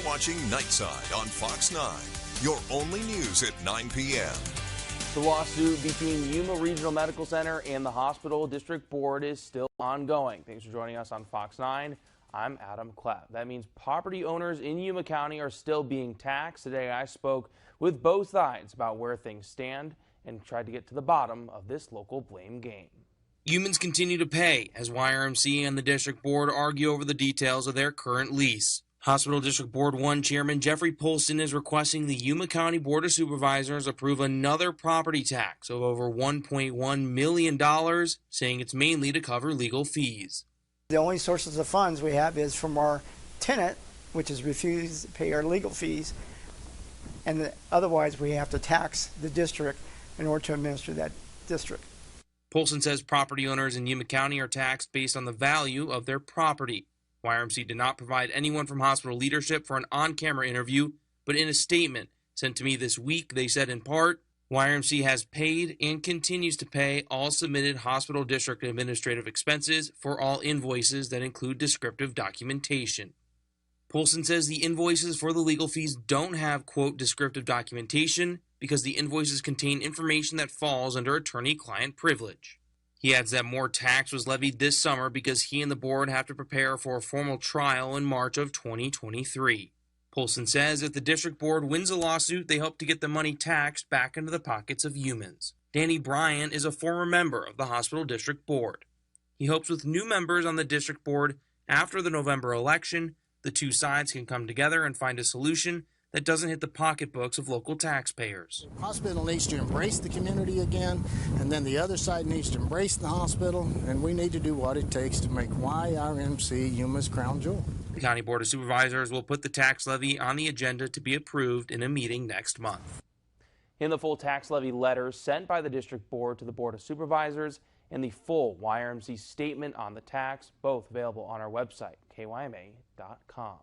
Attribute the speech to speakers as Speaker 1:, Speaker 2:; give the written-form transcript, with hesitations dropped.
Speaker 1: watching Nightside on Fox 9, your only news at 9 p.m.
Speaker 2: The lawsuit between Yuma Regional Medical Center and the Hospital District Board is still ongoing. Thanks for joining us on Fox 9. I'm Adam Klepp. That means property owners in Yuma County are still being taxed. Today I spoke with both sides about where things stand and tried to get to the bottom of this local blame game.
Speaker 3: Humans continue to pay as YRMC and the district board argue over the details of their current lease. Hospital District Board 1 Chairman Jeffrey Polson is requesting the Yuma County Board of Supervisors approve another property tax of over $1.1 million, saying it's mainly to cover legal fees.
Speaker 4: The only sources of funds we have is from our tenant, which has refused to pay our legal fees, and otherwise we have to tax the district in order to administer that district.
Speaker 3: Polson says property owners in Yuma County are taxed based on the value of their property. YRMC did not provide anyone from hospital leadership for an on-camera interview, but in a statement sent to me this week, they said in part, YRMC has paid and continues to pay all submitted hospital district administrative expenses for all invoices that include descriptive documentation. Polson says the invoices for the legal fees don't have, quote, descriptive documentation because the invoices contain information that falls under attorney-client privilege. He adds that more tax was levied this summer because he and the board have to prepare for a formal trial in March of 2023. Polson says if the district board wins a lawsuit, they hope to get the money taxed back into the pockets of Yumans. Danny Bryant is a former member of the hospital district board. He hopes with new members on the district board after the November election, the two sides can come together and find a solution that doesn't hit the pocketbooks of local taxpayers.
Speaker 5: The hospital needs to embrace the community again, and then the other side needs to embrace the hospital, and we need to do what it takes to make YRMC Yuma's crown jewel.
Speaker 3: The County Board of Supervisors will put the tax levy on the agenda to be approved in a meeting next month.
Speaker 2: In the full tax levy letter sent by the district board to the Board of Supervisors and the full YRMC statement on the tax, both available on our website, kyma.com.